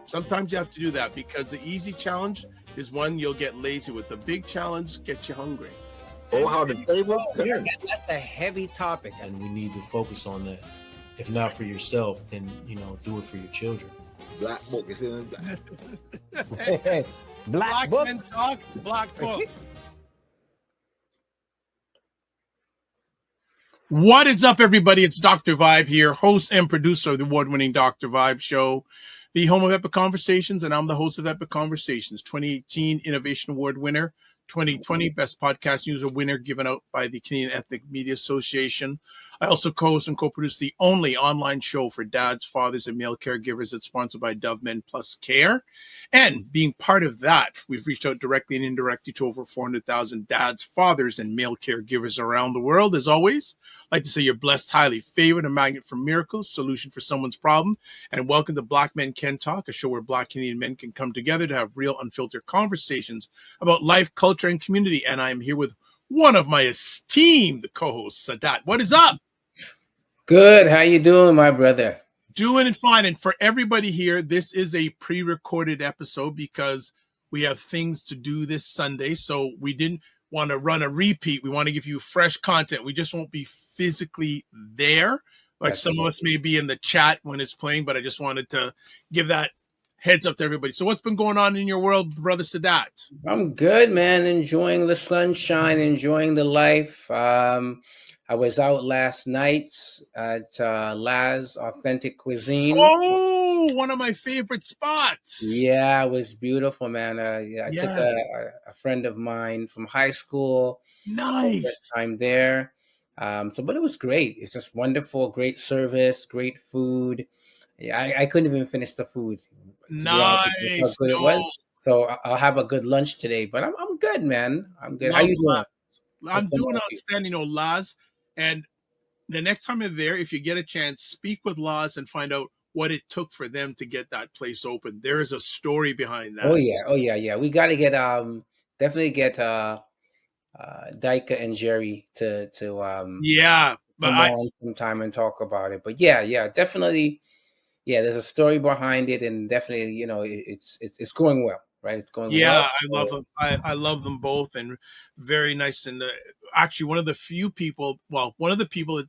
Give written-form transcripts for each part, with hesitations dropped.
Sometimes you have to do that because the easy challenge is one you'll get lazy with. The big challenge gets you hungry. Oh, how the tables turn. That's a heavy topic, and we need to focus on that. If not for yourself, then do it for your children. Black book is in Black Black book. Men Talk, Black Book. What is up, everybody? It's Dr. Vibe here, host and producer of the award-winning Dr. Vibe Show, the home of Epic Conversations, and I'm the host of Epic Conversations, 2018 Innovation Award winner, 2020 Best Podcast News winner given out by the Canadian Ethnic Media Association. I also co-host and co-produce the only online show for dads, fathers, and male caregivers that's sponsored by Dove Men Plus Care. And being part of that, we've reached out directly and indirectly to over 400,000 dads, fathers, and male caregivers around the world. As always, I'd like to say you're blessed, highly favored, a magnet for miracles, solution for someone's problem. And welcome to Black Men Can Talk, a show where Black Canadian men can come together to have real, unfiltered conversations about life, culture, and community. And I'm here with one of my esteemed co-hosts, Sadat. What is up? Good. How you doing, my brother? Doing it fine. And for everybody here, this is a pre-recorded episode because we have things to do this Sunday. So we didn't want to run a repeat. We want to give you fresh content. We just won't be physically there. Like some of us may be in the chat when it's playing, but I just wanted to give that heads up to everybody. So what's been going on in your world, Brother Sadat? I'm good, man. Enjoying the sunshine, enjoying the life. I was out last night at Laz Authentic Cuisine. Oh, one of my favorite spots. Yeah, it was beautiful, man. I took a friend of mine from high school. Nice. Time there. But it was great. It's just wonderful, great service, great food. Yeah, I couldn't even finish the food. Nice. How good it was. So I'll have a good lunch today. But I'm good, man. I'm good. How you doing? I'm doing outstanding, Laz. And the next time you're there, if you get a chance, speak with Laz and find out what it took for them to get that place open. There is a story behind that. Oh yeah. We got to get definitely get Dika and Jerry to come on sometime and talk about it. But yeah, definitely. Yeah, there's a story behind it, and definitely, it's going well, right? It's going well. Yeah, I love them. I love them both, and very nice. And actually, one of the people that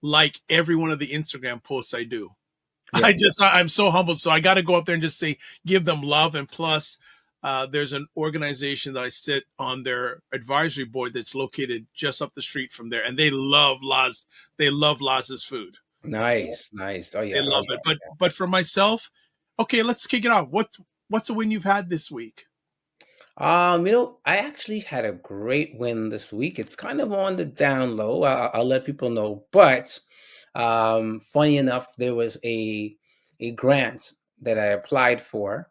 like every one of the Instagram posts I do. Yeah. I'm so humbled. So I got to go up there and just give them love. And plus, there's an organization that I sit on their advisory board that's located just up the street from there, and they love Laz. They love Laz's food. Nice. Oh yeah, I love it. But for myself, okay, let's kick it off. What's a win you've had this week? I actually had a great win this week. It's kind of on the down low. I'll let people know. But funny enough, there was a grant that I applied for.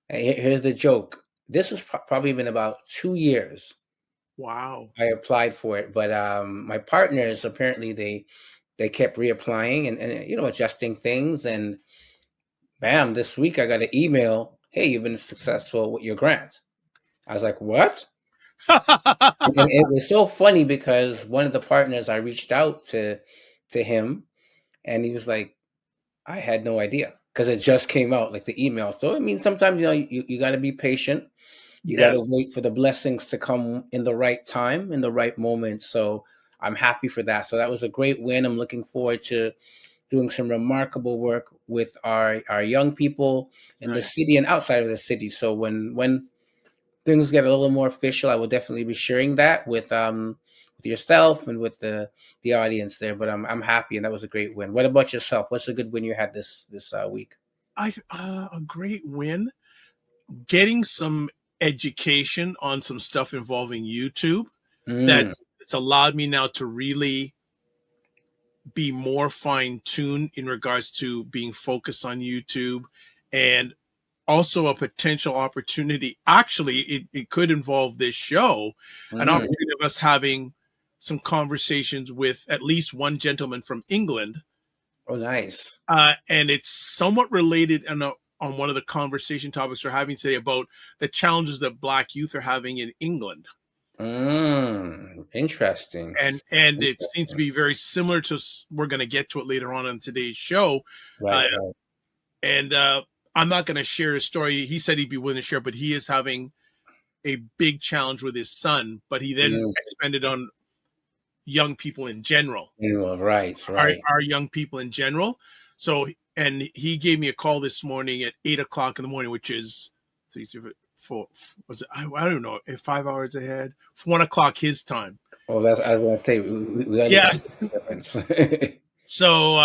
Here's the joke. This has probably been about 2 years. Wow. I applied for it, but my partners apparently they kept reapplying and adjusting things, and bam, this week I got an email, hey, you've been successful with your grant. I was like, what? And it was so funny because one of the partners, I reached out to him, and he was like, I had no idea, because it just came out, like the email. So it means sometimes you got to be patient. You got to wait for the blessings to come in the right time, in the right moment. So I'm happy for that. So that was a great win. I'm looking forward to doing some remarkable work with our young people in the city and outside of the city. So when things get a little more official, I will definitely be sharing that with yourself and with the audience there. But I'm happy, and that was a great win. What about yourself? What's a good win you had this week? A great win, getting some education on some stuff involving YouTube that it's allowed me now to really be more fine-tuned in regards to being focused on YouTube, and also a potential opportunity. Actually, it could involve this show, an opportunity of us having some conversations with at least one gentleman from England. Oh, nice. And it's somewhat related on one of the conversation topics we're having today about the challenges that Black youth are having in England. Interesting. And it seems to be very similar to, we're going to get to it later on today's show. Right. And I'm not going to share his story. He said he'd be willing to share, but he is having a big challenge with his son, but he then expanded on young people in general. Right. Our young people in general. So, and he gave me a call this morning at 8:00 in the morning, which is 3, 4, was it? I don't know, 5 hours ahead. 1:00 his time. Well, that's, I was going to say, we got difference. So,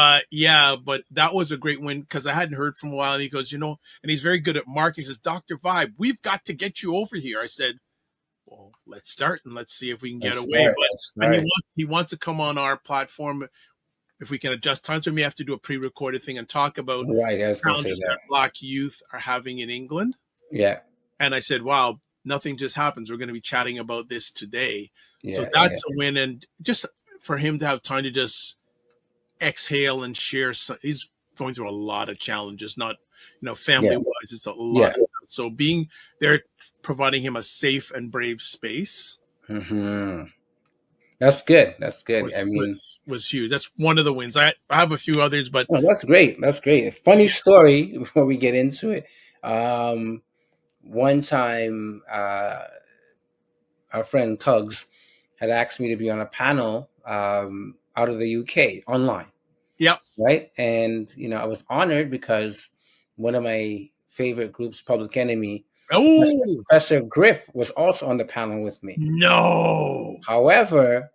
but that was a great win because I hadn't heard from a while. And he goes, and he's very good at marketing. He says, Dr. Vibe, we've got to get you over here. I said, well, let's start and let's see if we can get away. But he wants to come on our platform. If we can adjust time, so we have to do a pre-recorded thing and talk about challenges that Black youth are having in England. Yeah. And I said, wow, nothing just happens. We're going to be chatting about this today. So that's a win. And just for him to have time to just exhale and share. He's going through a lot of challenges, not, family wise, it's a lot. Yeah. So they're providing him a safe and brave space. Mm-hmm. That's good. Was huge. That's one of the wins. I have a few others, but that's great. That's great. A funny story before we get into it. One time, our friend Tugs had asked me to be on a panel out of the UK online. Yep. Right. And, I was honored because one of my favorite groups, Public Enemy, Professor Griff, was also on the panel with me. No. However,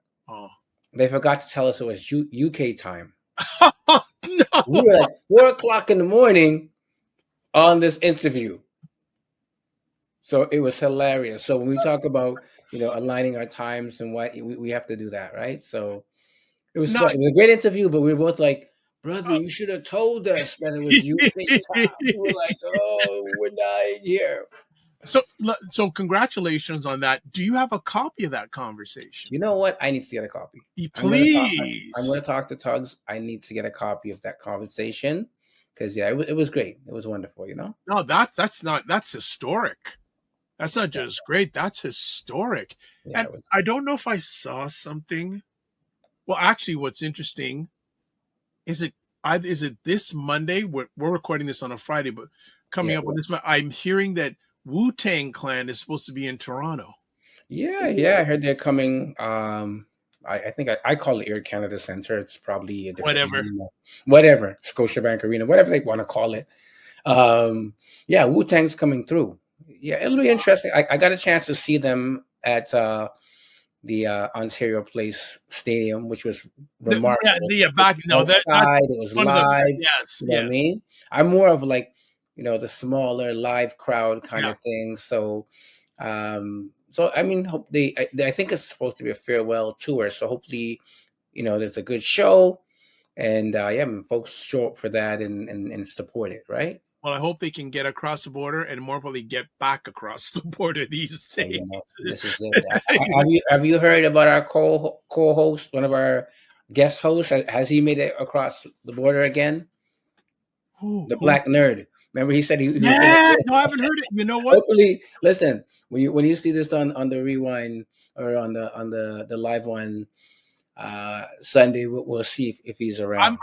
they forgot to tell us it was UK time. No. We were at 4:00 in the morning on this interview. So it was hilarious. So when we talk about, aligning our times and what we have to do that, right? So it was fun. It was a great interview, but we were both like, brother, you should have told us that it was UK time. We were like, oh, we're dying here. So congratulations on that. Do you have a copy of that conversation? You know what? I need to get a copy. Please. I'm going to talk to Tugs. I need to get a copy of that conversation because, it was great. It was wonderful, No, that's historic. That's not just great. That's historic. Yeah, and I don't know if I saw something. Well, actually, what's interesting is it this Monday? We're recording this on a Friday, but coming up on this, I'm hearing that Wu-Tang Clan is supposed to be in Toronto. Yeah. I heard they're coming. I think I call it Air Canada Center. It's probably a different whatever, Scotiabank Arena, whatever they want to call it. Wu-Tang's coming through. Yeah, it'll be interesting. I got a chance to see them at the Ontario Place Stadium, which was remarkable. It was live. Yes, what I mean? I'm more of like, the smaller live crowd kind of thing. So, I think it's supposed to be a farewell tour. So hopefully, there's a good show, and folks show up for that and support it, right? Well, I hope they can get across the border and more probably get back across the border these days. This is it. Have you heard about our co-host, one of our guest hosts? Has he made it across the border again? The Black Nerd. Remember, he said he no, I haven't heard it. You know what? Hopefully, listen, when you see this on the rewind or on the live one Sunday, we'll see if he's around.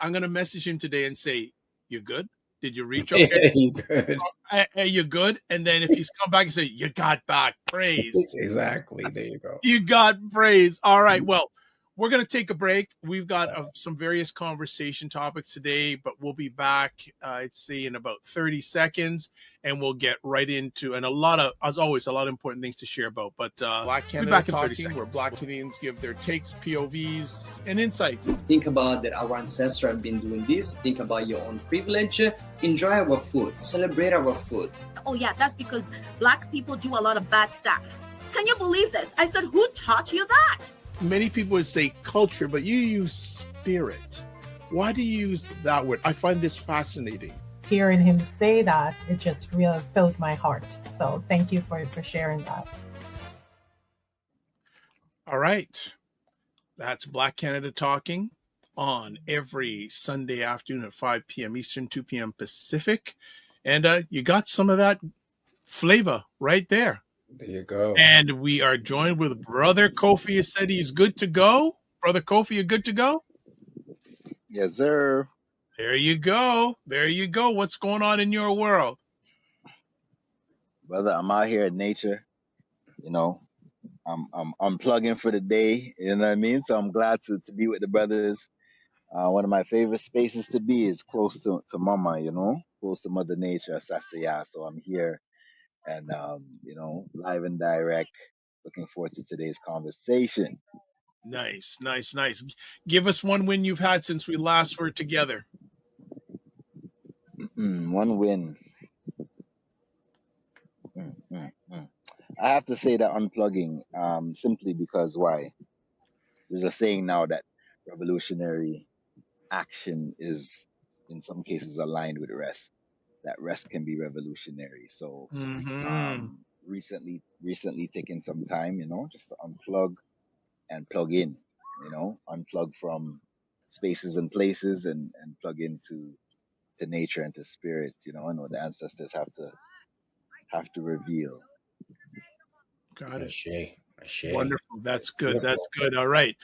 I'm gonna message him today and say, "You good? Did you reach okay? You good? Are you good?" And then if he's come back and say, "You got back, praise." Exactly. There you go. You got praise. All right. Well, we're going to take a break. We've got some various conversation topics today, but we'll be back, I'd say, in about 30 seconds, and we'll get right into, and as always, a lot of important things to share about. But Black Canada back in 30 Talking, seconds, where Black Canadians give their takes, POVs, and insights. Think about that our ancestors have been doing this. Think about your own privilege. Enjoy our food. Celebrate our food. Oh, yeah, that's because Black people do a lot of bad stuff. Can you believe this? I said, who taught you that? Many people would say culture, but you use spirit. Why do you use that word? I find this fascinating. Hearing him say that, it just really filled my heart. So thank you for sharing that. All right. That's Black Canada Talking on every Sunday afternoon at 5 p.m. Eastern, 2 p.m. Pacific. And you got some of that flavor right there. There you go. And we are joined with Brother Kofi. He said he's good to go. Brother Kofi, you good to go? Yes, sir. There you go. There you go. What's going on in your world? Brother, I'm out here in nature. You know, I'm unplugging for the day. You know what I mean? So I'm glad to be with the brothers. One of my favorite spaces to be is close to Mama, you know, close to Mother Nature. Yeah. So I'm here and, live and direct. Looking forward to today's conversation. Nice, nice, nice. Give us one win you've had since we last were together. One win. Mm. I have to say that unplugging, simply because why? There's a saying now that revolutionary action is, in some cases, aligned with rest. That rest can be revolutionary. So, Mm-hmm. recently taking some time, just to unplug and plug in. Unplug from spaces and places and plug into to nature and to spirit. I know the ancestors have to reveal. Got it. Ashe. Wonderful. That's good. Beautiful. That's good. All right.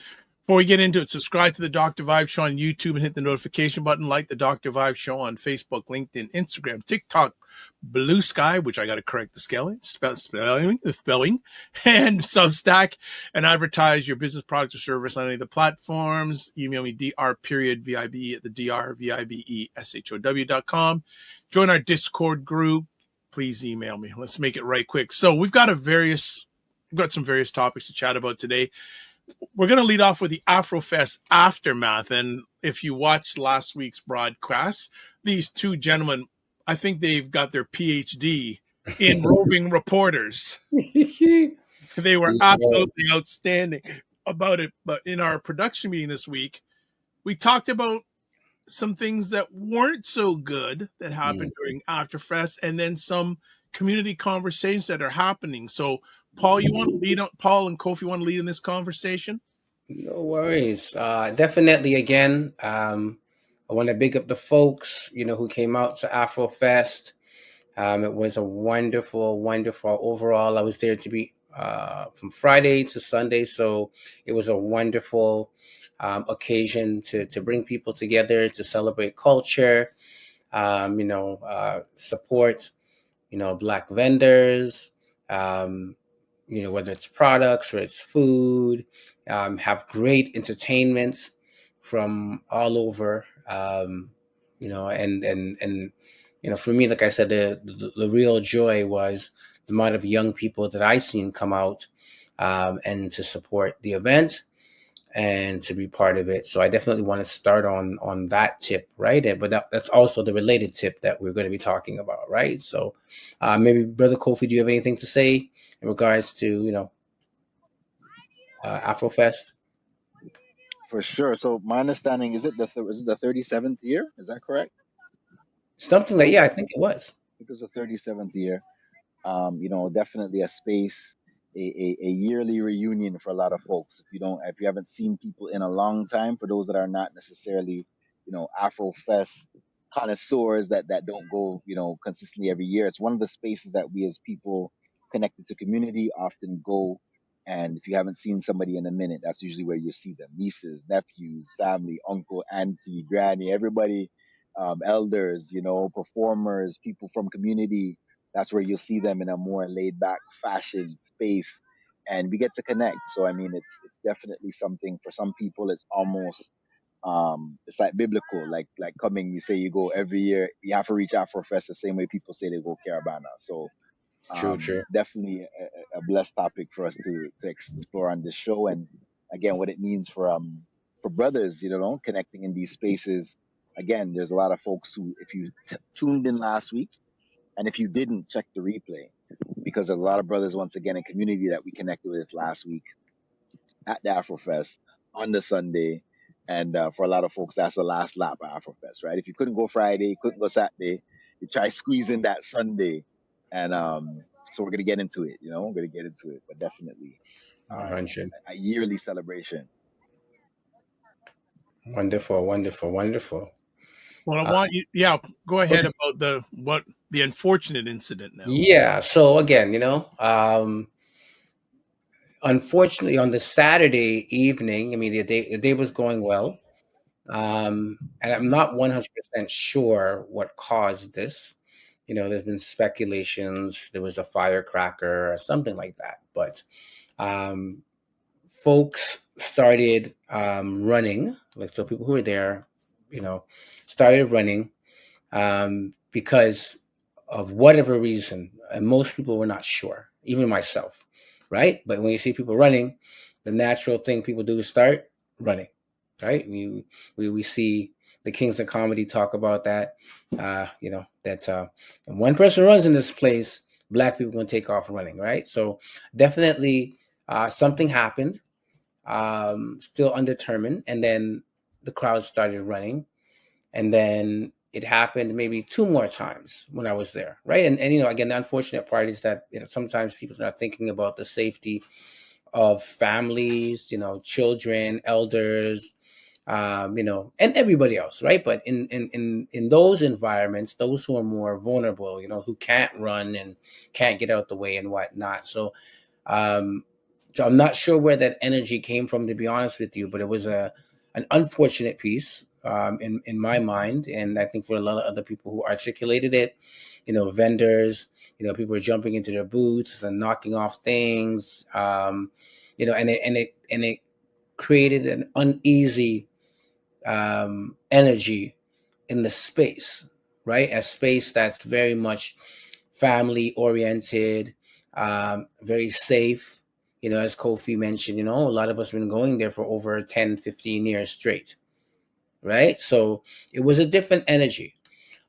Before we get into it, subscribe to the Dr. Vibe Show on YouTube and hit the notification button. Like the Dr. Vibe Show on Facebook, LinkedIn, Instagram, TikTok, Blue Sky, which I got to correct the spelling, and Substack, and advertise your business product or service on any of the platforms. Email me dr.vibe at the drvibeshow.com. Join our Discord group. Please email me. Let's make it right quick. So we've got some various topics to chat about today. We're going to lead off with the Afrofest aftermath. And if you watched last week's broadcast, these two gentlemen, I think they've got their PhD in roving reporters. They were absolutely outstanding about it. But in our production meeting this week, we talked about some things that weren't so good that happened during Afterfest, and then some community conversations that are happening. So Paul, you want to lead on? Paul and Kofi want to lead in this conversation? No worries. Definitely. Again, I want to big up the folks, who came out to Afrofest. It was a wonderful, wonderful overall. I was there to be from Friday to Sunday, so it was a wonderful occasion to bring people together to celebrate culture. Support, Black vendors. Whether it's products or it's food, have great entertainment from all over, and for me, like I said, the real joy was the amount of young people that I seen come out and to support the event and to be part of it. So I definitely want to start on that tip, right? But that's also the related tip that we're going to be talking about, right? So maybe Brother Kofi, do you have anything to say in regards to, Afrofest? For sure. So my understanding is it the 37th year? Is that correct? Something like, yeah, I think it was. It was the 37th year. Definitely a space, a yearly reunion for a lot of folks. If you haven't seen people in a long time, for those that are not necessarily, Afrofest connoisseurs that don't go, consistently every year, it's one of the spaces that we as people connected to community often go. And if you haven't seen somebody in a minute, that's usually where you see them: nieces, nephews, family, uncle, auntie, granny, everybody, elders, performers, people from community. That's where you'll see them in a more laid back fashion space, and we get to connect. So I mean, it's definitely something for some people. It's almost it's like biblical, like coming. You say you go every year. You have to reach Afrofest the same way people say they go Caravana. So True. definitely a blessed topic for us to explore on this show, and again, what it means for brothers, connecting in these spaces. Again, there's a lot of folks who, if you tuned in last week, and if you didn't, check the replay, because there's a lot of brothers, once again, in community that we connected with last week at the Afrofest on the Sunday. And for a lot of folks, that's the last lap of Afrofest, right? If you couldn't go Friday, couldn't go Saturday, you try squeezing that Sunday. And so we're going to get into it, we're going to get into it, but definitely 100. a yearly celebration. Wonderful. Well, I want you, go ahead about what the unfortunate incident now. Yeah. So again, unfortunately, on the Saturday evening, I mean, the day was going well, and I'm not 100% sure what caused this. There's been speculations there was a firecracker or something like that, but um, folks started running. Like, so people who were there, started running because of whatever reason, and most people were not sure, even myself, right? But when you see people running, the natural thing people do is start running, right? We see the kings of comedy talk about that, that when one person runs in this place, Black people going to take off running, right? So definitely something happened, still undetermined, and then the crowd started running, and then it happened maybe 2 more times when I was there, right? And again, the unfortunate part is that sometimes people are not thinking about the safety of families, children, elders, and everybody else, right? But in those environments, those who are more vulnerable, who can't run and can't get out the way and whatnot. So I'm not sure where that energy came from, to be honest with you, but it was an unfortunate piece in my mind, and I think for a lot of other people who articulated it, vendors, people were jumping into their booths and knocking off things, and it created an uneasy energy in the space, right? A space that's very much family oriented, very safe. As Kofi mentioned, a lot of us have been going there for over 10, 15 years straight, right? So it was a different energy,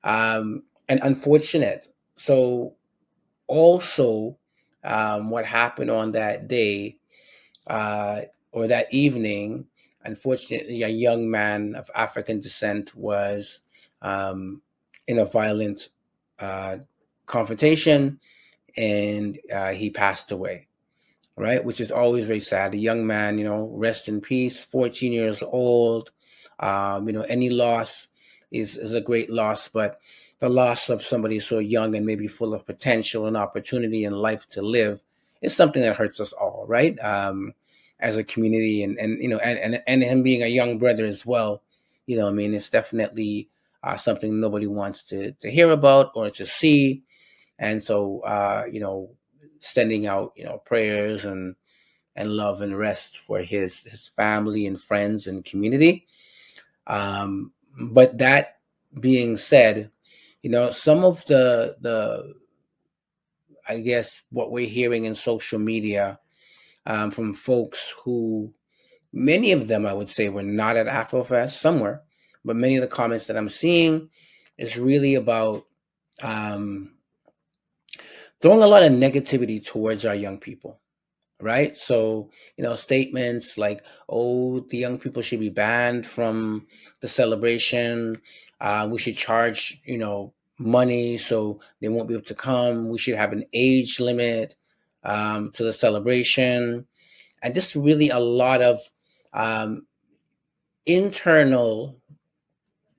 and unfortunate. So also, what happened on that day, or that evening, unfortunately, a young man of African descent was in a violent confrontation, and he passed away, right? Which is always very sad. A young man, rest in peace, 14 years old. Any loss is a great loss, but the loss of somebody so young and maybe full of potential and opportunity and life to live is something that hurts us all, right? As a community, and him being a young brother as well, it's definitely something nobody wants to hear about or to see. And so, sending out, prayers and love and rest for his family and friends and community. But that being said, some of the I guess what we're hearing in social media from folks who, many of them I would say were not at Afrofest, some were, but many of the comments that I'm seeing is really about throwing a lot of negativity towards our young people, right? So, statements like, oh, the young people should be banned from the celebration. We should charge, money so they won't be able to come. We should have an age limit to the celebration. And just really a lot of internal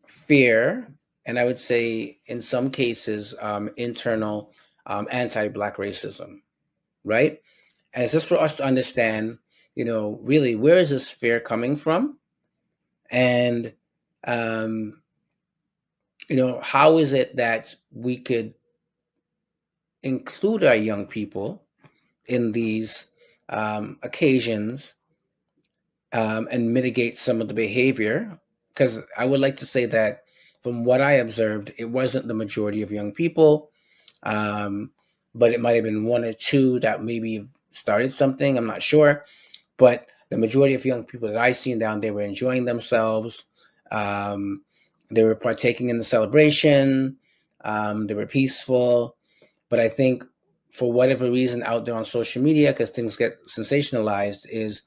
fear, and I would say in some cases, internal anti-Black racism, right? And it's just for us to understand, really, where is this fear coming from? And, how is it that we could include our young people in these occasions and mitigate some of the behavior? Because I would like to say that from what I observed, it wasn't the majority of young people, but it might have been 1 or 2 that maybe started something. I'm not sure. But the majority of young people that I seen down there were enjoying themselves. They were partaking in the celebration. They were peaceful. But I think for whatever reason out there on social media, because things get sensationalized, is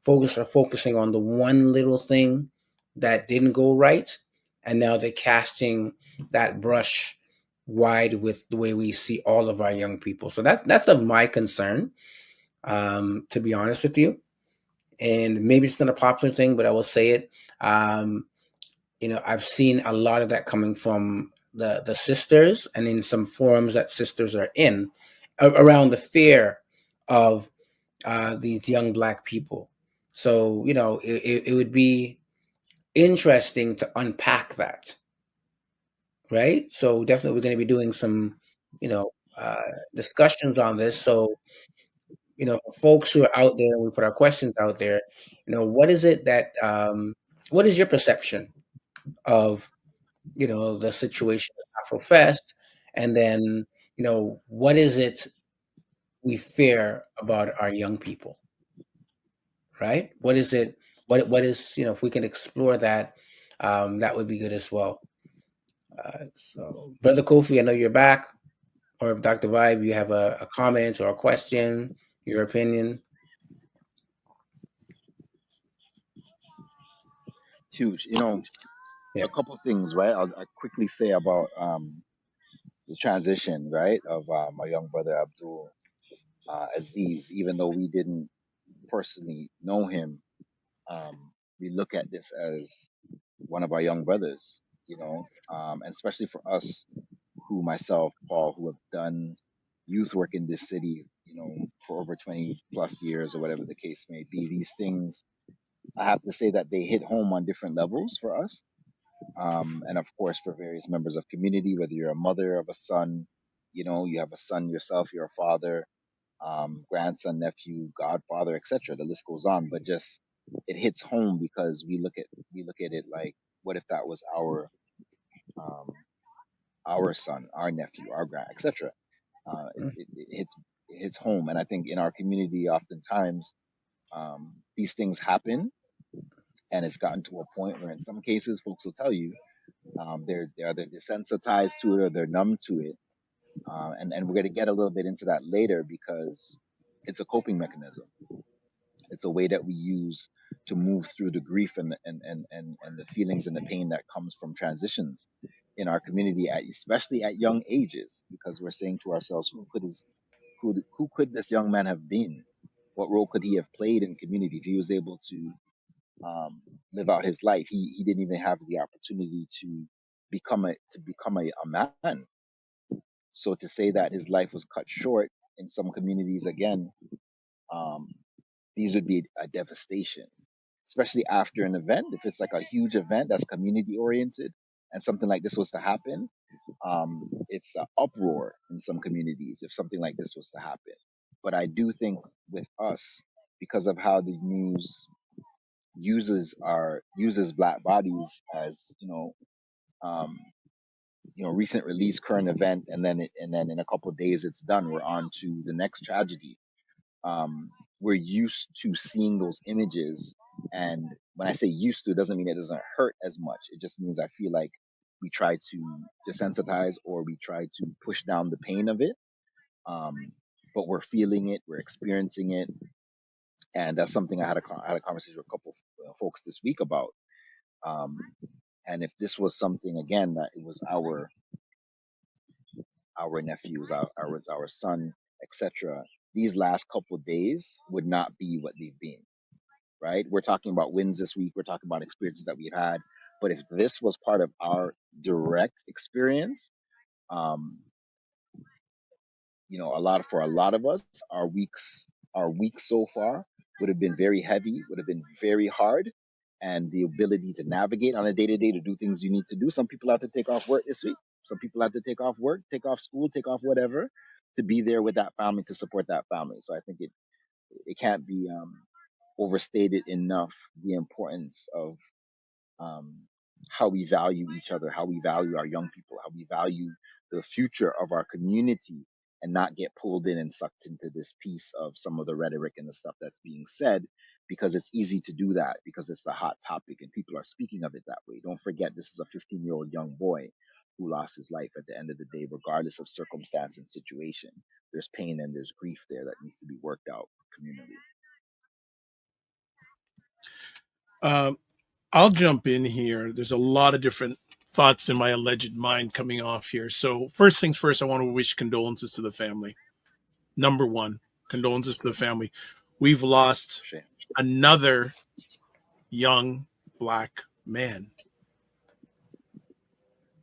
focusing on the one little thing that didn't go right. And now they're casting that brush wide with the way we see all of our young people. So that's of my concern, to be honest with you. And maybe it's not a popular thing, but I will say it. I've seen a lot of that coming from the sisters and in some forums that sisters are in around the fear of these young Black people. So, you know, it would be interesting to unpack that, right? So definitely we're going to be doing some, you know, discussions on this. So, you know, for folks who are out there, we put our questions out there, you know, what is it that, what is your perception of, you know, the situation at Afrofest? And then, you know, what is it we fear about our young people, right? What is it? What is, you know, if we can explore that, that would be good as well. So, Brother Kofi, I know you're back. Or if Dr. Vibe, you have a comment or a question, your opinion. Huge. You know, Yeah. a couple things, right? I'll quickly say about the transition, right, of my young brother Abdul Aziz. Even though we didn't personally know him, we look at this as one of our young brothers, you know, and especially for us, who myself, Paul, who have done youth work in this city, you know, for over 20 plus years or whatever the case may be. These things, I have to say that they hit home on different levels for us. And of course, for various members of community, whether you're a mother of a son, you know, you have a son yourself, you're a father, grandson, nephew, godfather, etc. The list goes on, but just it hits home because we look at it like, what if that was um, our son, our nephew, our grand, etc. It hits home, and I think in our community, oftentimes these things happen, and it's gotten to a point where, in some cases, folks will tell you they're either desensitized to it or they're numb to it, and we're going to get a little bit into that later because it's a coping mechanism. It's a way that we use to move through the grief and the feelings and the pain that comes from transitions in our community, especially at young ages, because we're saying to ourselves, who could this young man have been? What role could he have played in community if he was able to live out his life? He didn't even have the opportunity to become a man. So to say that his life was cut short in some communities, again, um, these would be a devastation, especially after an event. If it's like a huge event that's community oriented and something like this was to happen, it's the uproar in some communities if something like this was to happen. But I do think with us, because of how the news uses black bodies as um, recent release, current event, and then in a couple of days it's done. We're on to the next tragedy. um, we're used to seeing those images. And when I say used to, it doesn't mean it doesn't hurt as much. It just means I feel like we try to desensitize or we try to push down the pain of it. Um, but we're feeling it, we're experiencing it. And that's something I had a conversation with a couple of folks this week about. Um, and if this was something, again, that it was our nephews, our son, etc., these last couple of days would not be what they've been. Right? We're talking about wins this week. We're talking about experiences that we've had. But if this was part of our direct experience, um, for a lot of us, our weeks so far would have been very heavy, would have been very hard, and the ability to navigate on a day to day to do things you need to do. Some people have to take off work this week. Some people have to take off work, take off school, take off whatever to be there with that family to support that family. So I think it can't be overstated enough the importance of um, how we value each other, how we value our young people, how we value the future of our community, and not get pulled in and sucked into this piece of some of the rhetoric and the stuff that's being said, because it's easy to do that because it's the hot topic and people are speaking of it that way. Don't forget, this is a 15-year-old young boy who lost his life at the end of the day, regardless of circumstance and situation. There's pain and there's grief there that needs to be worked out communally. I'll jump in here. There's a lot of different thoughts in my alleged mind coming off here. So first things first, I want to wish condolences to the family. Number one, condolences to the family. We've lost Shame. another young Black man.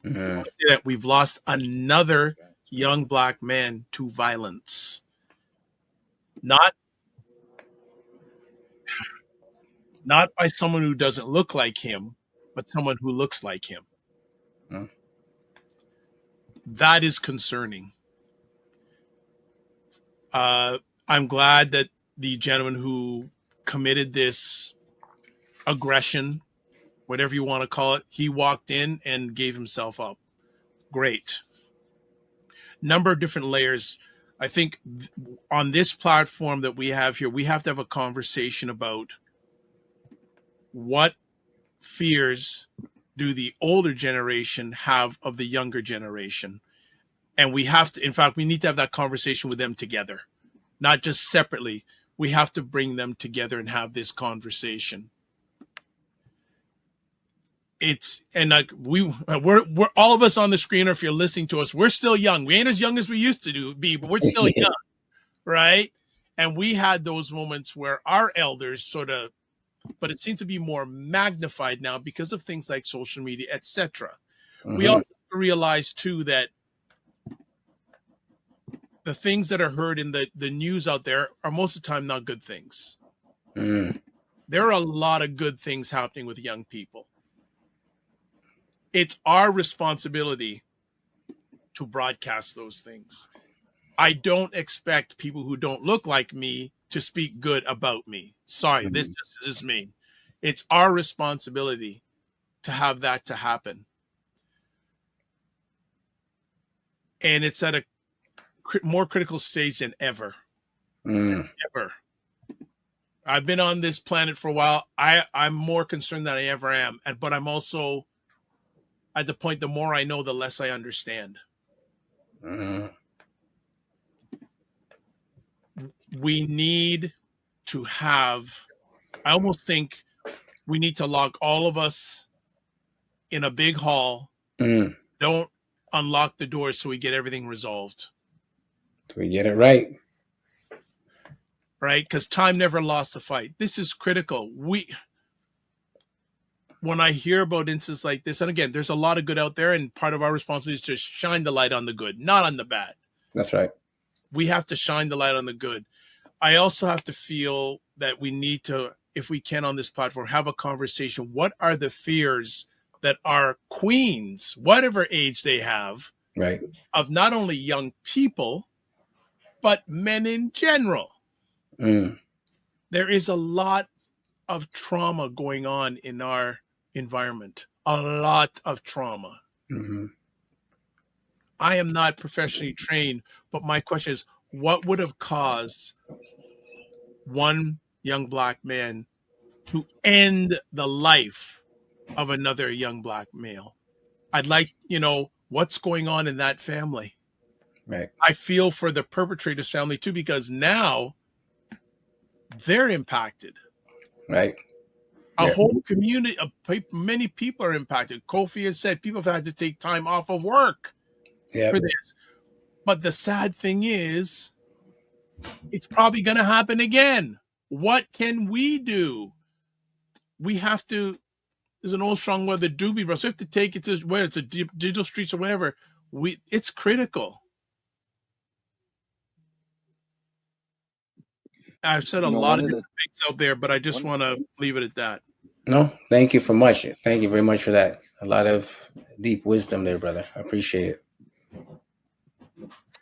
Mm-hmm. That we've lost another young black man to violence. Not by someone who doesn't look like him, but someone who looks like him. Mm. That is concerning. I'm glad that the gentleman who committed this aggression, whatever you want to call it, he walked in and gave himself up. Great. Number of different layers. I think on this platform that we have here, we have to have a conversation about what fears do the older generation have of the younger generation. And we have to, in fact, we need to have that conversation with them together, not just separately. We have to bring them together and have this conversation. And like we're all of us on the screen, or if you're listening to us, we're still young. We ain't as young as we used to be, but we're still young, right? And we had those moments where our elders sort of, but it seems to be more magnified now because of things like social media, etc. Mm-hmm. We also realize too that the things that are heard in the news out there are most of the time not good things. Mm. There are a lot of good things happening with young people. It's our responsibility to broadcast those things. I don't expect people who don't look like me to speak good about me. Sorry, this just is me. It's our responsibility to have that to happen. And it's at a more critical stage than ever. Ever. I've been on this planet for a while. I'm more concerned than I ever am. But I'm also at the point, the more I know, the less I understand. We need to have, I almost think we need to lock all of us in a big hall. Don't unlock the doors so we get everything resolved. We get it right. Right? Because time never lost a fight. This is critical. When I hear about instances like this, and again, there's a lot of good out there, and part of our responsibility is to shine the light on the good, not on the bad. That's right. We have to shine the light on the good. I also have to feel that we need to, if we can on this platform, have a conversation. What are the fears that our queens, whatever age they have, right, of not only young people, but men in general? There is a lot of trauma going on in our environment. A lot of trauma. I am not professionally trained, but my question is, what would have caused one young black man to end the life of another young black male? I'd like, what's going on in that family? Right. I feel for the perpetrator's family too, because now they're impacted. Right. A whole community of many people are impacted. Kofi has said people have had to take time off of work for this. But the sad thing is, it's probably going to happen again. What can we do? We have to, there's an old strong word, the doobie brush. We have to take it to where it's a digital streets or whatever. It's critical. I've said a lot of different things out there, but I just want to leave it at that. No, thank you for much. Thank you very much for that. A lot of deep wisdom there, brother. I appreciate it.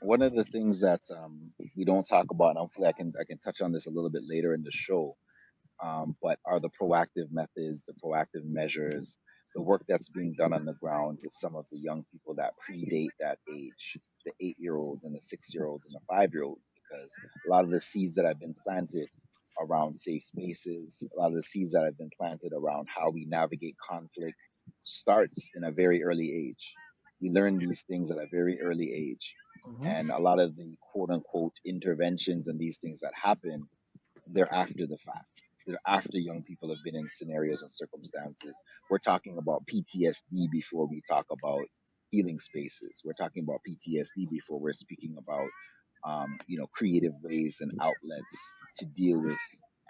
One of the things that we don't talk about, and hopefully I can touch on this a little bit later in the show, but are the proactive methods, the proactive measures, the work that's being done on the ground with some of the young people that predate that age, the 8-year-olds and the 6-year-olds and the 5-year-olds, because a lot of the seeds that have been planted around safe spaces, a lot of the seeds that have been planted around how we navigate conflict starts in a very early age. We learn these things at a very early age. And a lot of the quote unquote interventions and these things that happen, they're after the fact. They're after young people have been in scenarios and circumstances. We're talking about PTSD before we talk about healing spaces. We're talking about PTSD before we're speaking about, creative ways and outlets to deal with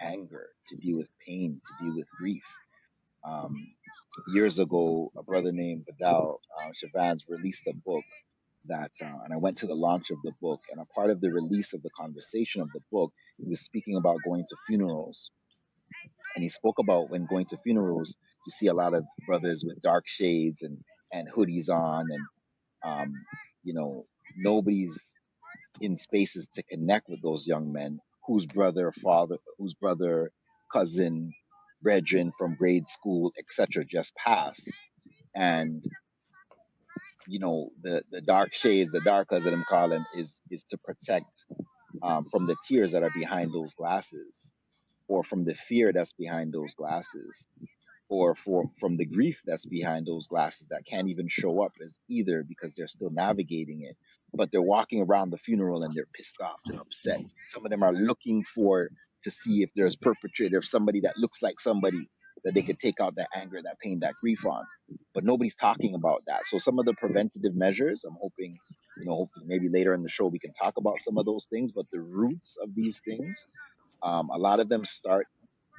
anger, to deal with pain, to deal with grief. Years ago, a brother named Vidal Siobhan's released a book that, and I went to the launch of the book, and a part of the release of the conversation of the book, he was speaking about going to funerals, and he spoke about when going to funerals, you see a lot of brothers with dark shades and hoodies on, and um, you know, nobody's in spaces to connect with those young men whose brother, cousin, brethren from grade school, etc., just passed. And the dark shades, the darkers that I'm calling, is to protect from the tears that are behind those glasses, or from the fear that's behind those glasses, or from the grief that's behind those glasses that can't even show up as either, because they're still navigating it. But they're walking around the funeral and they're pissed off, they're upset. Some of them are looking for to see if there's perpetrator, if somebody that looks like somebody that they could take out that anger, that pain, that grief on. But nobody's talking about that. So some of the preventative measures, I'm hoping, hopefully maybe later in the show we can talk about some of those things. But the roots of these things, a lot of them start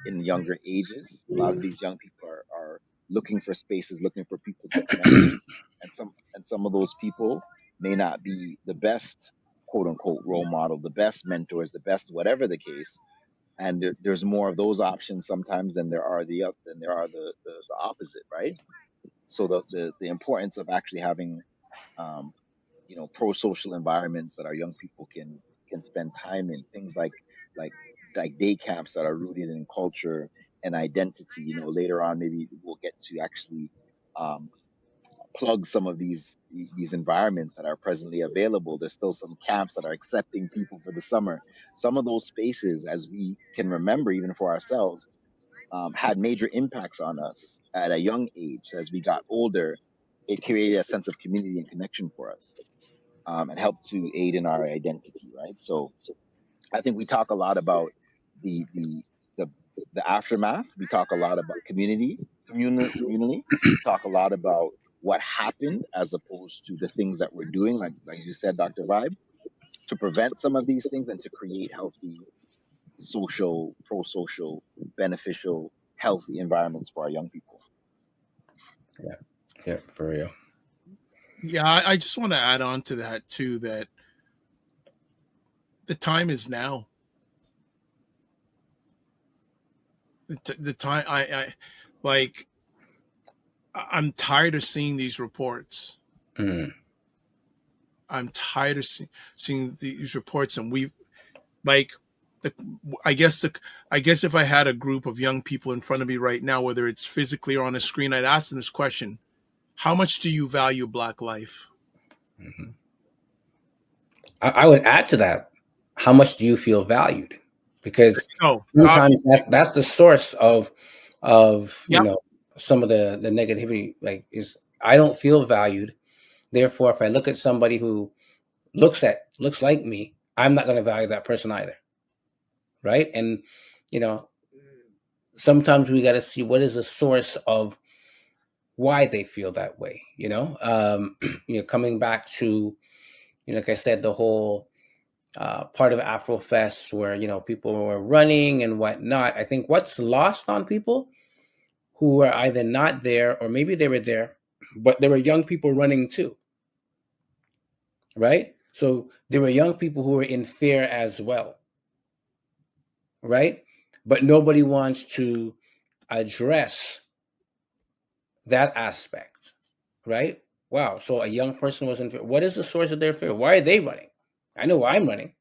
in younger ages. A lot of these young people are looking for spaces, looking for people to connect with, and some of those people may not be the best quote unquote role model, the best mentors, the best whatever the case. And there's more of those options sometimes than there are the opposite, right? So the importance of actually having um, pro-social environments that our young people can spend time in, things like like day camps that are rooted in culture and identity. Later on maybe we'll get to actually um, plug some of these environments that are presently available. There's still some camps that are accepting people for the summer. Some of those spaces, as we can remember even for ourselves, had major impacts on us at a young age. As we got older, it created a sense of community and connection for us, and help to aid in our identity, right? So I think we talk a lot about the the the, the aftermath. We talk a lot about communally. We talk a lot about what happened as opposed to the things that we're doing, like you said, Dr. Vibe, to prevent some of these things and to create healthy, social, pro-social, beneficial, healthy environments for our young people. Yeah, for real. Yeah, I just want to add on to that too, that the time is now. The time I'm tired of seeing these reports. I'm tired of seeing these reports, and I guess if I had a group of young people in front of me right now, whether it's physically or on a screen, I'd ask them this question: how much do you value Black life? Mm-hmm. I would add to that: how much do you feel valued? Because sometimes that's the source of some of the negativity. Like, is I don't feel valued. Therefore, if I look at somebody who looks like me, I'm not going to value that person either. Right? And sometimes we got to see what is the source of why they feel that way. Coming back to, like I said, the whole part of Afrofest where people were running and whatnot. I think what's lost on people who were either not there or maybe they were there, but there were young people running too. Right? So there were young people who were in fear as well. Right? But nobody wants to address that aspect. Right? Wow. So a young person was in fear. What is the source of their fear? Why are they running? I know why I'm running,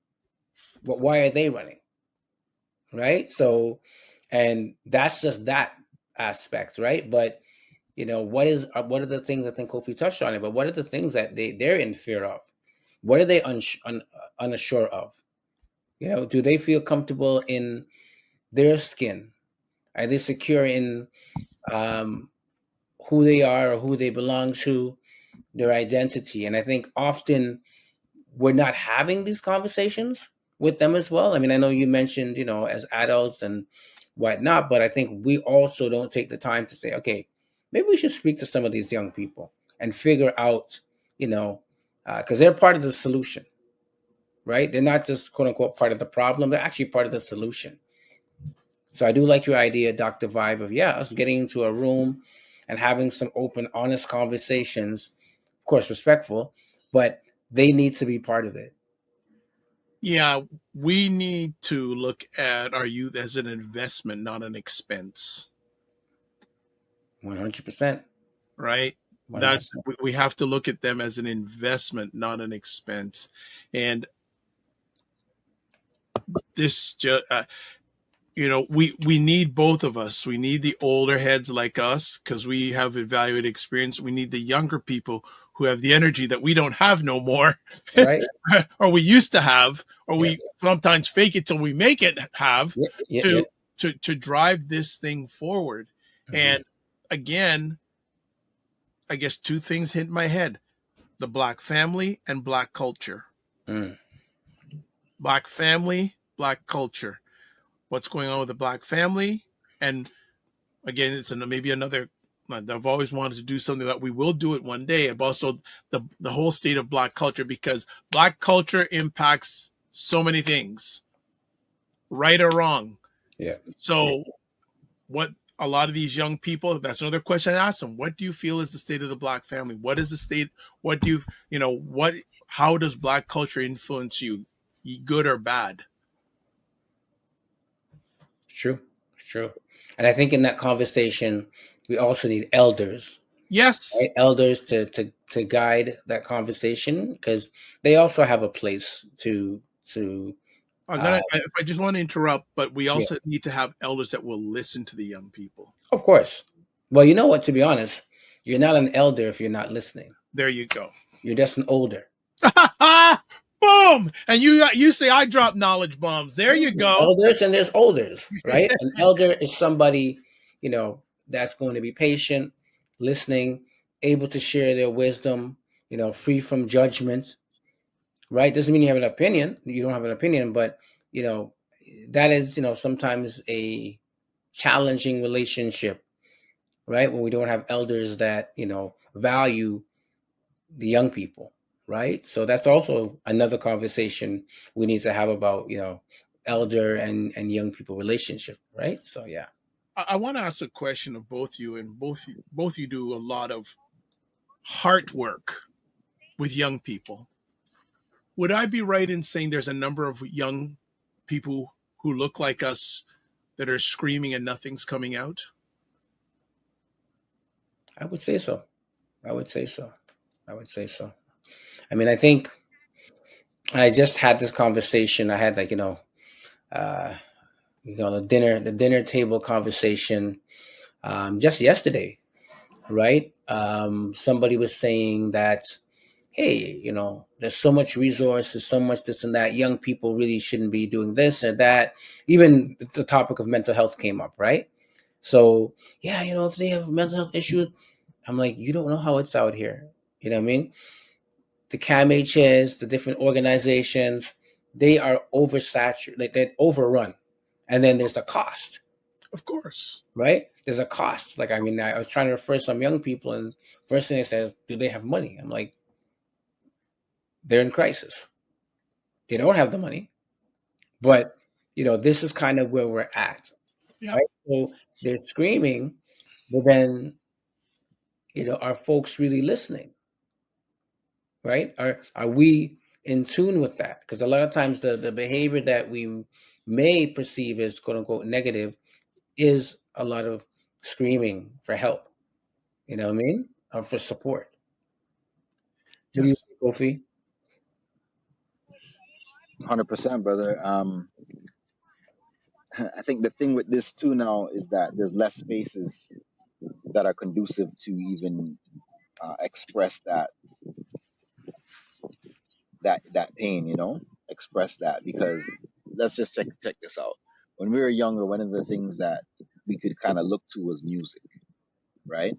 but why are they running? Right? So, and that's just that aspect, right? But what are the things, I think Kofi touched on it, but what are the things that they're in fear of? What are they unsure of? Do they feel comfortable in their skin? Are they secure in who they are or who they belong to, their identity? And I think often we're not having these conversations with them as well. I mean, I know you mentioned, as adults and whatnot, but I think we also don't take the time to say, okay, maybe we should speak to some of these young people and figure out, because they're part of the solution, right? They're not just quote unquote part of the problem. They're actually part of the solution. So I do like your idea, Dr. Vibe, of us getting into a room and having some open, honest conversations course, respectful, but they need to be part of it. Yeah, we need to look at our youth as an investment, not an expense. 100%. Right? 100%. That's we have to look at them as an investment, not an expense. And this just we need both of us. We need the older heads like us because we have evaluated experience. We need the younger people who have the energy that we don't have no more, Right? or we used to have, or Yeah. we sometimes fake it till we make it have Yeah. to drive this thing forward. Mhm. And again, I guess two things hit my head: the Black family and Black culture. Mm. Black family, Black culture. What's going on with the Black family? And again, it's maybe another. I've always wanted to do something that we will do it one day. And also the whole state of Black culture, because Black culture impacts so many things, right or wrong. Yeah. So what a lot of these young people, that's another question I ask them. What do you feel is the state of the Black family? What is the state? What do how does Black culture influence you, good or bad? It's true. And I think in that conversation, we also need elders. Yes. Right? Elders to guide that conversation, because they also have a place to I just want to interrupt, but we also need to have elders that will listen to the young people. Of course. Well, you know what, to be honest, you're not an elder if you're not listening. There you go. You're just an older. Boom! And you say I drop knowledge bombs. There you go. Elders and there's olders, right? An elder is somebody, that's going to be patient, listening, able to share their wisdom, free from judgment, right? Doesn't mean you have an opinion. You don't have an opinion, but, that is, sometimes a challenging relationship, right? When we don't have elders that, value the young people, right? So that's also another conversation we need to have about, elder and young people relationship, right? So yeah. I want to ask a question of both you, and both you do a lot of heart work with young people. Would I be right in saying there's a number of young people who look like us that are screaming and nothing's coming out? I would say so. I mean, I think I just had this conversation. I had the dinner table conversation just yesterday, right? Somebody was saying that, hey, there's so much resources, so much this and that. Young people really shouldn't be doing this or that. Even the topic of mental health came up, right? So yeah, if they have mental health issues, I'm like, you don't know how it's out here. You know what I mean? The CAMHs, the different organizations, they are oversaturated, like they're overrun. And then there's the cost. Of course. Right? There's a cost. Like, I mean, I was trying to refer some young people, and first thing they said, do they have money? I'm like, they're in crisis. They don't have the money. But, this is kind of where we're at. Yeah. Right? So they're screaming, but then, are folks really listening? Right? Are we in tune with that? Because a lot of times the behavior that we may perceive as quote unquote negative is a lot of screaming for help. You know what I mean? Or for support. What do you think, Kofi? 100%, brother. I think the thing with this too now is that there's less spaces that are conducive to even express that pain, express that, because let's just check this out. When we were younger, one of the things that we could kind of look to was music, right?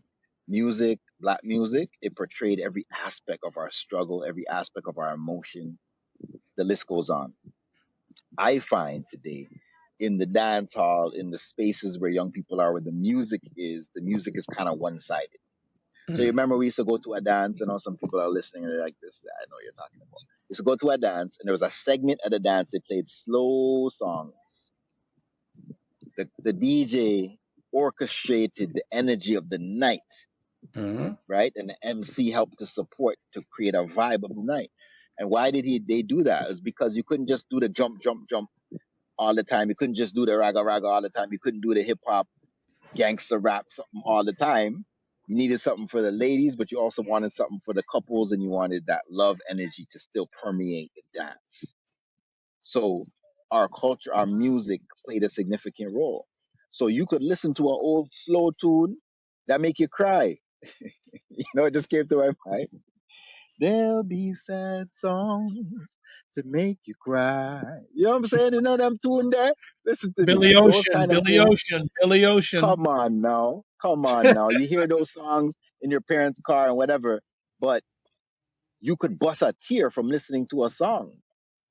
Music, Black music, it portrayed every aspect of our struggle, every aspect of our emotion. The list goes on. I find today in the dance hall, in the spaces where young people are, where the music is kind of one-sided. So you remember we used to go to a dance, and some people are listening and they're like, this, I know what you're talking about. We used to go to a dance, and there was a segment at the dance, they played slow songs. The DJ orchestrated the energy of the night right? And the MC helped to support to create a vibe of the night. And why did they do that? Is because you couldn't just do the jump, jump, jump all the time. You couldn't just do the raga raga all the time. You couldn't do the hip hop gangster rap something all the time. You needed something for the ladies, but you also wanted something for the couples, and you wanted that love energy to still permeate the dance. So our culture, our music played a significant role. So you could listen to an old slow tune that make you cry. It just came to my mind. There'll be sad songs to make you cry. You know what I'm saying? You know them tune there? Listen to me. Billy Those Ocean, kind of Billy tunes. Ocean, Billy Ocean. Come on now. Come on now. You hear those songs in your parents' car and whatever, but you could bust a tear from listening to a song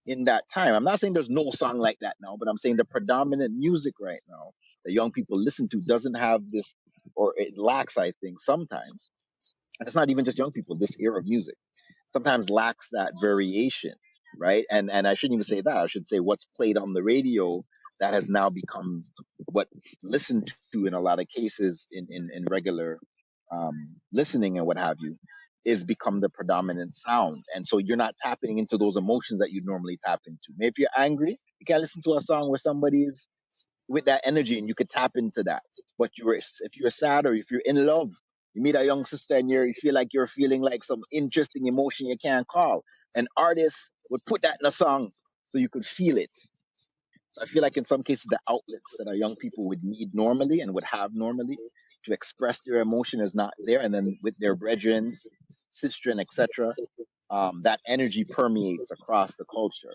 in that time. I'm not saying there's no song like that now, but I'm saying the predominant music right now that young people listen to doesn't have this, or it lacks, I think, sometimes. And it's not even just young people, this era of music sometimes lacks that variation, right? And I shouldn't even say that. I should say what's played on the radio that has now become what's listened to in a lot of cases in regular listening and what have you, is become the predominant sound. And so you're not tapping into those emotions that you normally tap into. Maybe if you're angry, you can't listen to a song where somebody's with that energy and you could tap into that. But if you're sad or if you're in love, you meet a young sister and you feel like you're feeling like some interesting emotion you can't call. An artist would put that in a song so you could feel it. So I feel like in some cases the outlets that our young people would need normally and would have normally to express their emotion is not there. And then with their brethren, sister, and etc., that energy permeates across the culture.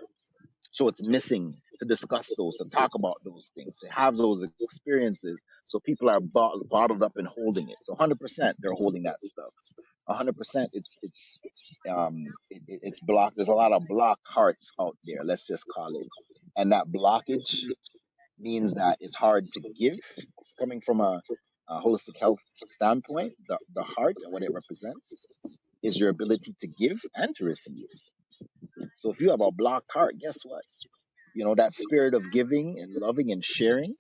So it's missing to discuss those, to talk about those things, to have those experiences. So people are bottled up and holding it. So 100% they're holding that stuff. 100% it's blocked. There's a lot of blocked hearts out there. Let's just call it. And that blockage means that it's hard to give. Coming from a holistic health standpoint, the heart and what it represents is your ability to give and to receive. So if you have a blocked heart, guess what? That spirit of giving and loving and sharing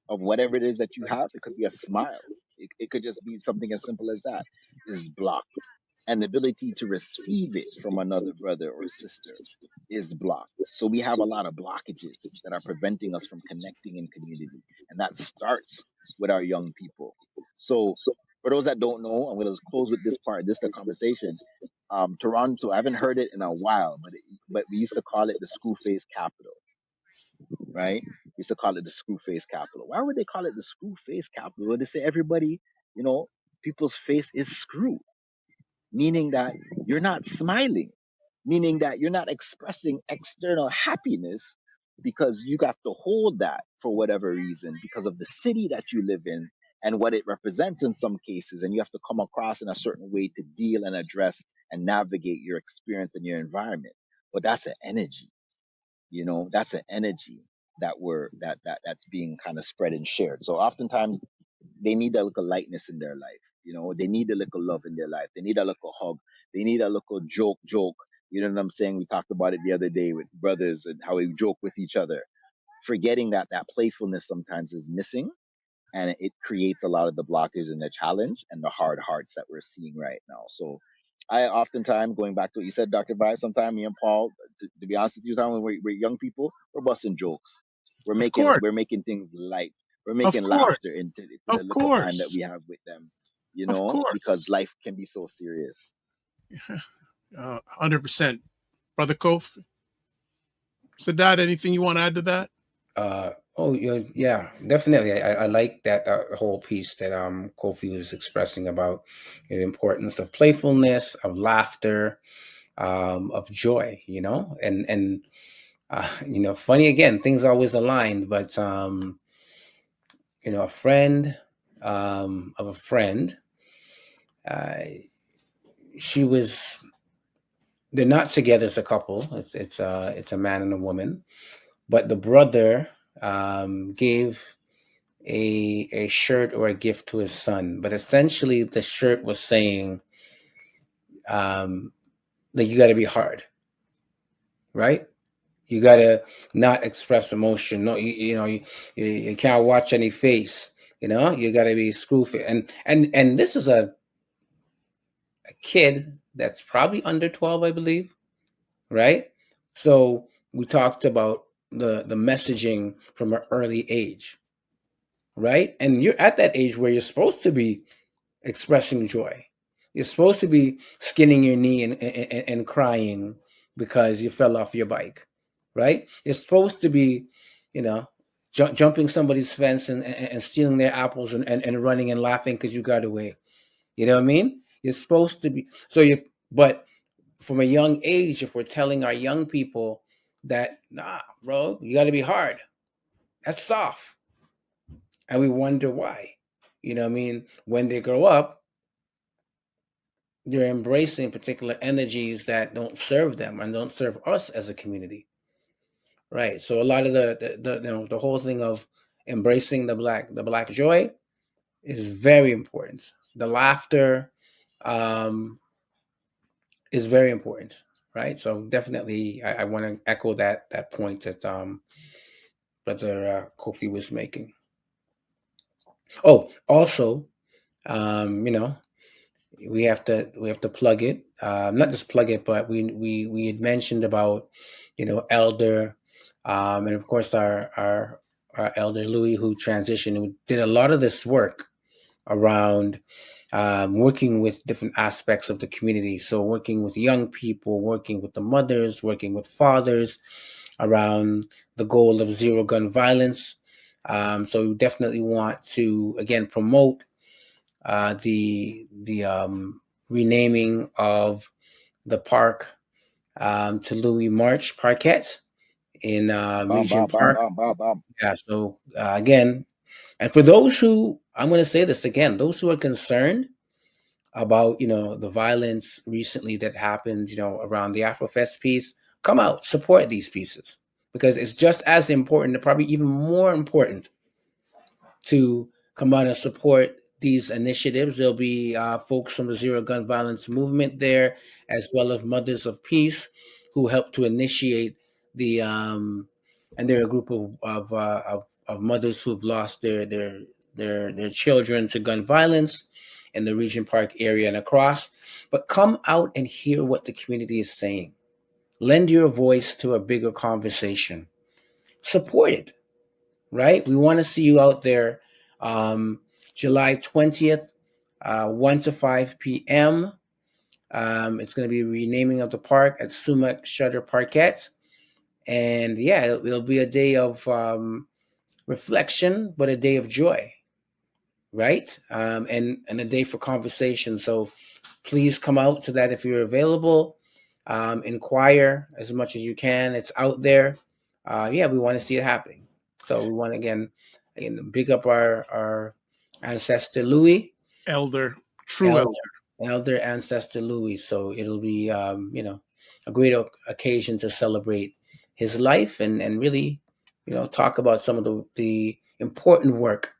of whatever it is that you have, it could be a smile. It could just be something as simple as that, is blocked. And the ability to receive it from another brother or sister is blocked. So we have a lot of blockages that are preventing us from connecting in community. And that starts with our young people. So for those that don't know, I'm going to close with this part, this is the conversation. Toronto, I haven't heard it in a while, but we used to call it the screw face capital, right? We used to call it the screw face capital. Why would they call it the screw face capital? Well, they say everybody, people's face is screwed, meaning that you're not smiling, meaning that you're not expressing external happiness because you have to hold that for whatever reason because of the city that you live in and what it represents in some cases. And you have to come across in a certain way to deal and address and navigate your experience and your environment. But that's an energy, that's an energy that's being kind of spread and shared. So oftentimes they need a little lightness in their life. They need a little love in their life. They need a little hug. They need a little joke. You know what I'm saying? We talked about it the other day with brothers and how we joke with each other, forgetting that playfulness sometimes is missing, and it creates a lot of the blockage and the challenge and the hard hearts that we're seeing right now. So I oftentimes, going back to what you said, Dr. Vi, sometimes me and Paul, to be honest with you, when we're young people, we're busting jokes. Of course. We're making things light. We're Of making course. laughter into the Of little time that course. we have with them, Of because course. life can be so serious. 100%. Brother Kofi. Sadat, anything you want to add to that? Yeah, definitely. I like that whole piece that Kofi was expressing about the importance of playfulness, of laughter, of joy. And funny again, things always aligned. But a friend of a friend, they're not together as a couple. It's a man and a woman, but the brother gave a shirt or a gift to his son, but essentially the shirt was saying that you got to be hard, right? You got to not express emotion. No, you can't watch any face. You got to be screw face. And this is a a kid that's probably under 12, I believe, right? So we talked about the messaging from an early age, right? And you're at that age where you're supposed to be expressing joy. You're supposed to be skinning your knee and crying because you fell off your bike, right? You're supposed to be, you know, jumping somebody's fence and stealing their apples and running and laughing because you got away. You know what I mean? You're supposed to be. But from a young age, if we're telling our young people that, nah, bro, you got to be hard, that's soft. And we wonder why. You know what I mean? When they grow up, they're embracing particular energies that don't serve them and don't serve us as a community, right? So a lot of the whole thing of embracing the black joy is very important. The laughter is very important, right? So definitely, I want to echo that point that Brother Kofi was making. Oh, also, you know, we have to plug it, not just plug it, but we had mentioned about, you know, elder, and of course our elder Louis, who transitioned, who did a lot of this work around working with different aspects of the community. So working with young people, working with the mothers, working with fathers around the goal of zero gun violence. So we definitely want to again promote the renaming of the park to Louis March Parquet in Regent Park. Yeah. So again, and for those who, I'm going to say this again, those who are concerned about, you know, the violence recently that happened, you know, around the Afrofest piece, come out, support these pieces, because it's just as important, probably even more important, to come out and support these initiatives. There'll be folks from the Zero Gun Violence movement there, as well as Mothers of Peace, who helped to initiate the and they're a group of mothers who've lost their children to gun violence in the Regent Park area and across. But come out and hear what the community is saying. Lend your voice to a bigger conversation. Support it, right? We want to see you out there July 20th, 1 to 5 p.m. It's going to be renaming of the park at Sumac Shutter Parquet. And yeah, it'll be a day of reflection, but a day of joy, right? And a day for conversation. So please come out to that if you're available. Inquire as much as you can. It's out there. Yeah, we want to see it happening. So we want to again big up our ancestor Louis, True elder ancestor Louis. So it'll be you know, a great occasion to celebrate his life and really, you know, talk about some of the important work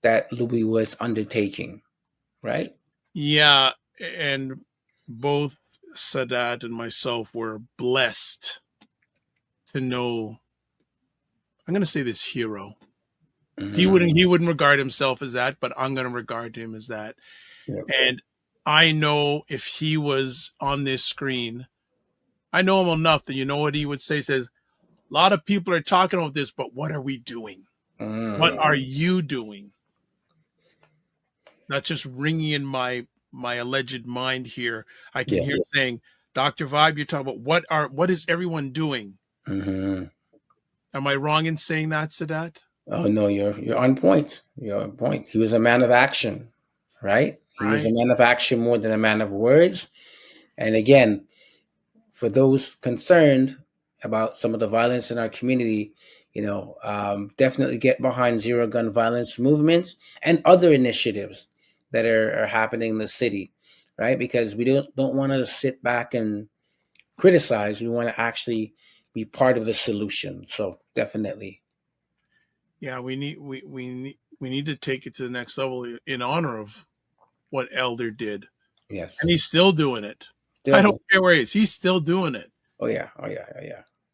that Louis was undertaking, right? Yeah, and both Sadat and myself were blessed to know, I'm going to say, this hero. Mm-hmm. He wouldn't regard himself as that, but I'm going to regard him as that. Yep. And I know if he was on this screen, I know him enough that you know what he would say. Says, a lot of people are talking about this, but what are we doing? What are you doing? That's just ringing in my alleged mind here. I can hear saying, Dr. Vibe, you're talking about what is everyone doing? Mm-hmm. Am I wrong in saying that, Sadat? Oh no, you're on point. You're on point. He was a man of action, right? He was a man of action more than a man of words. And again, for those concerned about some of the violence in our community, you know, definitely get behind zero gun violence movements and other initiatives that are happening in the city, right? Because we don't want to sit back and criticize. We want to actually be part of the solution. So definitely. Yeah, we need to take it to the next level in honor of what Elder did. Yes. And he's still doing it. I don't care where he is. He's still doing it. Oh yeah.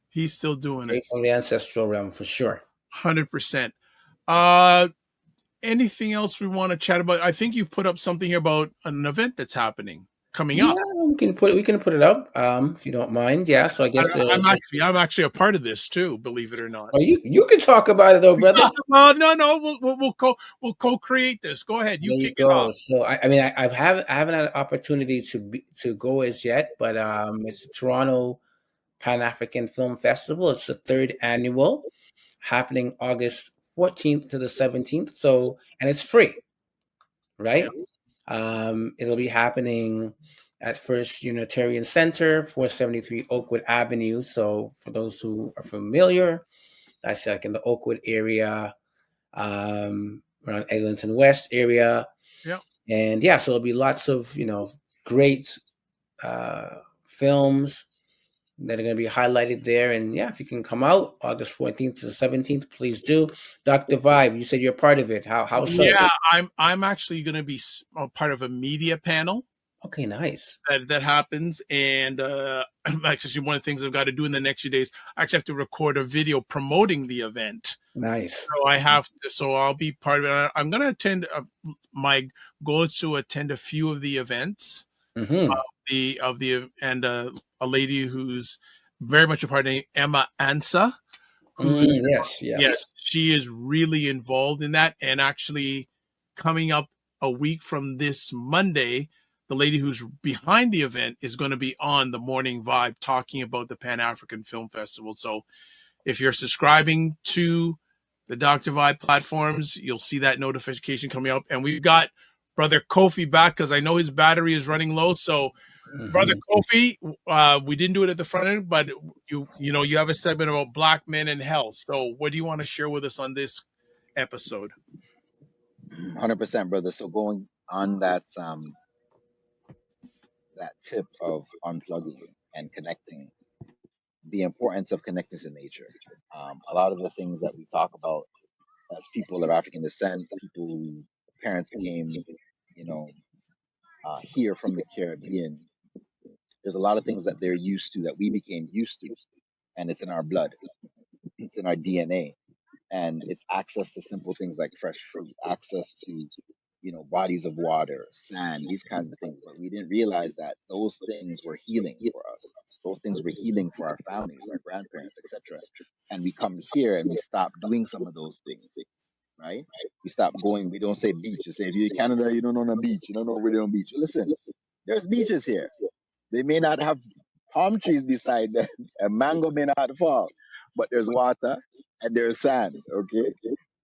He's still doing it. From the ancestral realm for sure. 100%. Anything else we want to chat about? I think you put up something here about an event that's happening coming Yeah, up. we can put it up, if you don't mind. Yeah, so I guess I'm actually a part of this too, believe it or not. oh, you can talk about it though, brother. Well, no, we'll co-create this. Go ahead, you There you kick it go. off. So I mean, I haven't had an opportunity to go as yet, but it's the Toronto Pan African Film Festival. It's the third annual, happening August 14th to the 17th. So, and it's free, right? It'll be happening at First Unitarian Center, 473 Oakwood Avenue. So, for those who are familiar, that's like in the Oakwood area, around Eglinton West area. Yeah. And yeah, so there'll be lots of, great films that are going to be highlighted there. And yeah, if you can come out August 14th to the 17th, please do. Dr. Vibe, you said you're part of it. How so? Yeah, I'm actually going to be part of a media panel. Okay, nice. That happens, and actually one of the things I've got to do in the next few days, I actually have to record a video promoting the event. Nice. So I'll be part of it. I'm going to attend. My goal is to attend a few of the events. Mm-hmm. And a lady who's very much a part of it, Emma Ansa. Yes. She is really involved in that, and actually coming up a week from this Monday, the lady who's behind the event is going to be on the Morning Vibe talking about the Pan-African Film Festival. So if you're subscribing to the Dr. Vibe platforms, you'll see that notification coming up. And we've got Brother Kofi back because I know his battery is running low. So Brother Kofi, we didn't do it at the front end, but you have a segment about Black men and health. So what do you want to share with us on this episode? 100%, brother. So going on that tip of unplugging and connecting, the importance of connecting to nature. A lot of the things that we talk about as people of African descent, people whose parents came, here from the Caribbean, there's a lot of things that they're used to that we became used to, and it's in our blood, it's in our DNA, and it's access to simple things like fresh fruit, access to bodies of water, sand, these kinds of things. But we didn't realize that those things were healing for us. Those things were healing for our families, our grandparents, etc. And we come here and we stop doing some of those things, right? We stop going. We don't say beach. You say, if you're in Canada, you don't know a beach. You don't know where they're on beach. Listen, there's beaches here. They may not have palm trees beside them. A mango may not fall, but there's water and there's sand, okay?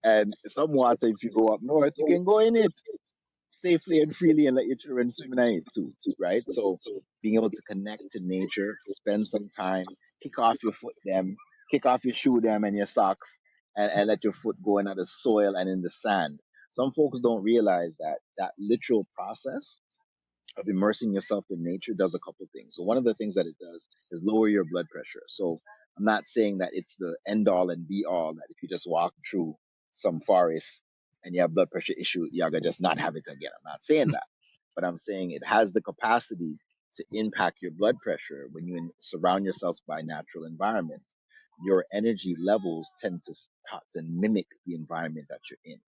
And some water, if you go up north, you can go in it safely and freely and let your children swim in it too, right? So being able to connect to nature, spend some time, kick off your foot them, kick off your shoe them and your socks, and let your foot go into the soil and in the sand. Some folks don't realize that that literal process of immersing yourself in nature does a couple things. So one of the things that it does is lower your blood pressure. So I'm not saying that it's the end all and be all that if you just walk through some forest and you have blood pressure issue, you're gonna just not have it again. I'm not saying that, but I'm saying it has the capacity to impact your blood pressure when you surround yourself by natural environments. Your energy levels tend to start to mimic the environment that you're in.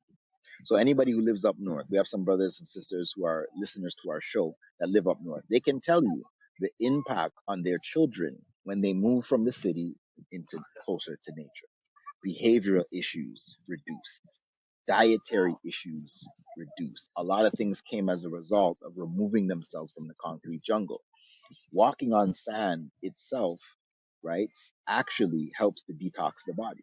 So anybody who lives up north, we have some brothers and sisters who are listeners to our show that live up north. They can tell you the impact on their children when they move from the city into closer to nature. Behavioral issues reduced, dietary issues reduced. A lot of things came as a result of removing themselves from the concrete jungle. Walking on sand itself, right, actually helps to detox the body.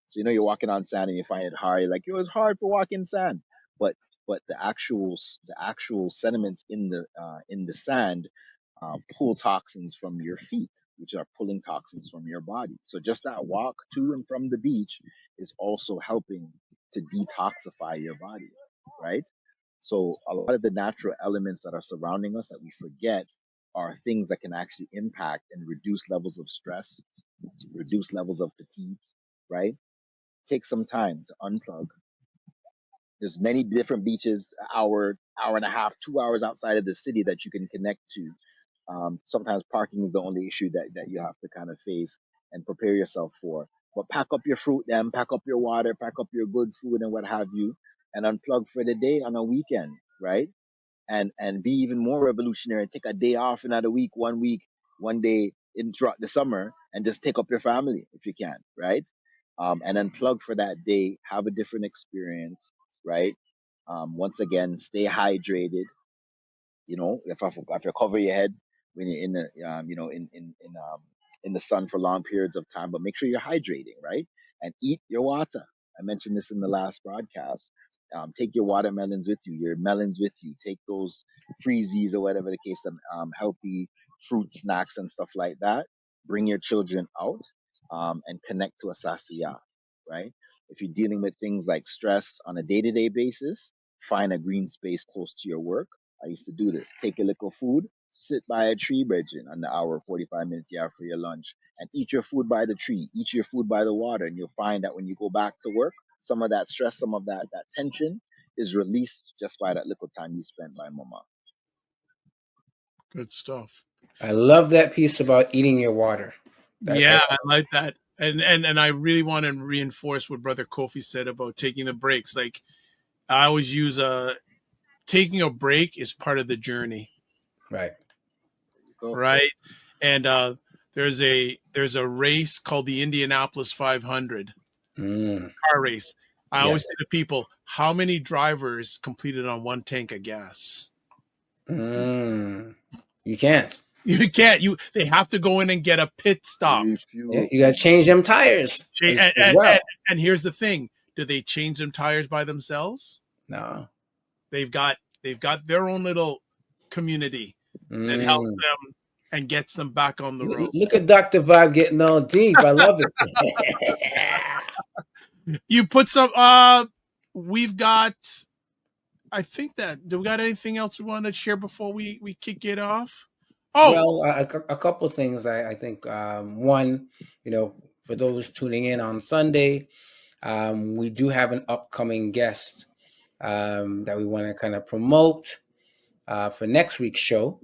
So you're walking on sand and you find it hard. You're like, it was hard for walking sand, but the actual sediments in the sand pull toxins from your feet, which are pulling toxins from your body. So just that walk to and from the beach is also helping to detoxify your body, right? So a lot of the natural elements that are surrounding us that we forget are things that can actually impact and reduce levels of stress, reduce levels of fatigue, right? Take some time to unplug. There's many different beaches, hour and a half, 2 hours outside of the city that you can connect to. Sometimes parking is the only issue that you have to kind of face and prepare yourself for. But pack up your fruit, then pack up your water, pack up your good food and what have you, and unplug for the day on a weekend, right? and be even more revolutionary and take a day off in another week, 1 week, 1 day in throughout the summer, and just take up your family if you can, right? And then plug for that day, have a different experience, right? Once again, stay hydrated. If you cover your head when you're in the in the sun for long periods of time, but make sure you're hydrating, right? And eat your water. I mentioned this in the last broadcast. Take your watermelons with you, your melons with you. Take those freezies or whatever the case, healthy fruit snacks and stuff like that. Bring your children out, and connect to a sasiya, right? If you're dealing with things like stress on a day-to-day basis, find a green space close to your work. I used to do this. Take a little food, sit by a tree, Bridget, on the hour, 45 minutes you have for your lunch, and eat your food by the tree, eat your food by the water. And you'll find that when you go back to work, some of that stress, some of that tension is released just by that little time you spent by mama. Good stuff. I love that piece about eating your water. I like that. And I really want to reinforce what Brother Kofi said about taking the breaks. Like, I always use taking a break is part of the journey. Right. Right. And there's a race called the Indianapolis 500 car race. I always say to people, how many drivers completed on one tank of gas? You can't. You can't. They have to go in and get a pit stop. You got to change them tires as well. And here's the thing: do they change them tires by themselves? No. They've got their own little community that helps them and gets them back on the road. Look at Dr. Vibe getting all deep. I love it. You put some. We've got. I think that. Do we got anything else we want to share before we kick it off? Oh, well, a couple of things. I think one, for those tuning in on Sunday, we do have an upcoming guest that we want to kind of promote for next week's show.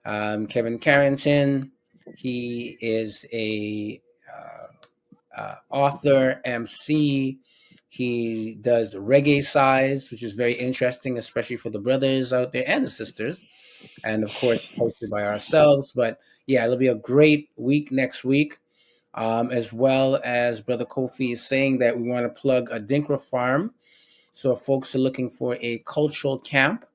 Kevin Carrington. He is a author, MC. He does reggae size, which is very interesting, especially for the brothers out there and the sisters. And of course, hosted by ourselves. But yeah, it'll be a great week next week. As well as Brother Kofi is saying that we want to plug a Dinkra farm. So if folks are looking for a cultural camp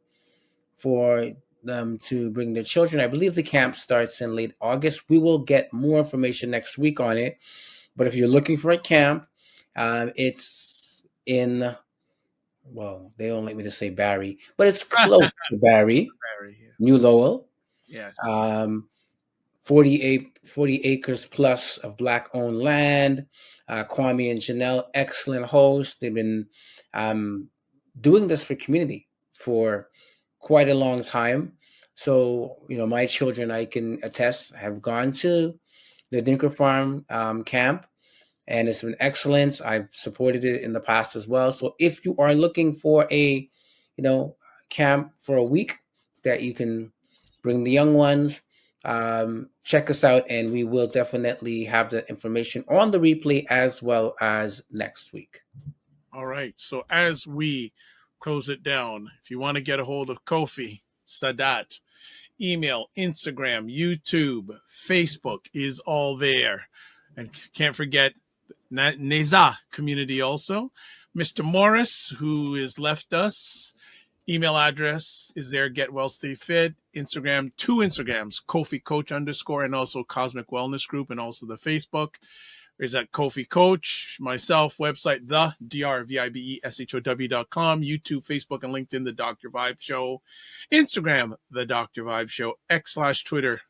for them to bring their children, I believe the camp starts in late August. We will get more information next week on it. But if you're looking for a camp, it's in, well, they don't like me to say Barry, but it's close to Barry. New Lowell. Yes. 40 acres plus of Black-owned land. Kwame and Janelle, excellent hosts. They've been doing this for community for quite a long time. So, my children, I can attest, have gone to the Dinkra Farm camp, and it's been excellent. I've supported it in the past as well. So if you are looking for a, camp for a week, that you can bring the young ones, check us out, and we will definitely have the information on the replay as well as next week. All right. So as we close it down, if you want to get a hold of Kofi, Sadat, email, Instagram, YouTube, Facebook is all there. And can't forget Neza community also. Mr. Morris, who has left us, email address is there, Get Well Stay Fit. Instagram, 2 Instagrams, Kofi Coach _ and also Cosmic Wellness Group, and also the Facebook is at Kofi Coach. Myself, website, the drvibeshow.com, YouTube, Facebook, and LinkedIn, The Dr. Vibe Show. Instagram, The Dr. Vibe Show, X/Twitter,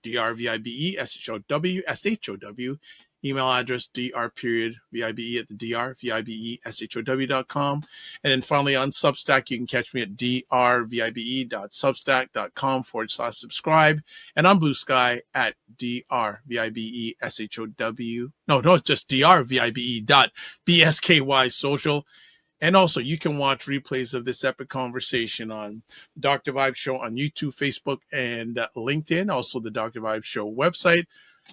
drvibeshow. Email address dr.vibe@the drvibeshow.com. And then finally on Substack, you can catch me at drvibe.substack.com/subscribe. And on Blue Sky at drvibeshow. No, just drvibe.bsky social. And also, you can watch replays of this epic conversation on Dr. Vibe Show on YouTube, Facebook, and LinkedIn. Also, the Dr. Vibe Show website.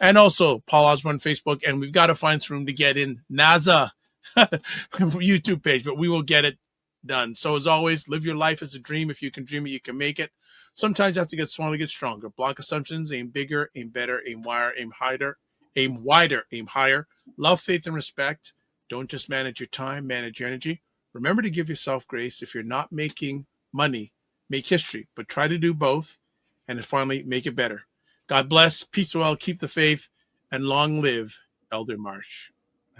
And also Paul Osbourne Facebook, and we've got to find some room to get in NASA YouTube page, but we will get it done. So as always, live your life as a dream. If you can dream it, you can make it. Sometimes you have to get smaller to get stronger. Block assumptions, aim bigger, aim better, aim wider, aim higher. Love, faith, and respect. Don't just manage your time, manage your energy. Remember to give yourself grace. If you're not making money, make history, but try to do both. And then finally, make it better. God bless, peace well, keep the faith, and long live Elder Marsh.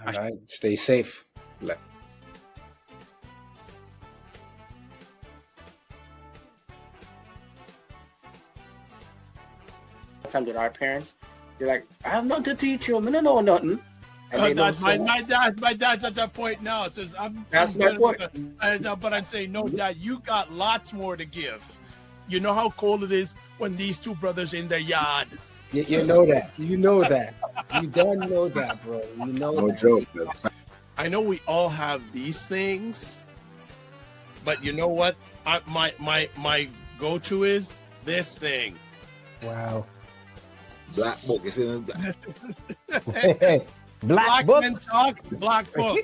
All right. Stay safe. Time that our parents, they're like, I have nothing to teach you. I don't know nothing. And they know My dad's at that point now. It says, That's my point. But I'm saying, no, Dad, you got lots more to give. You know how cold it is when these two brothers in their yard. You know that. You know that. You done know that, bro. You know No that. joke. I know we all have these things, but you know what? My go-to is this thing. Wow. Black book. It's in Black book. Men Talk, Black Book.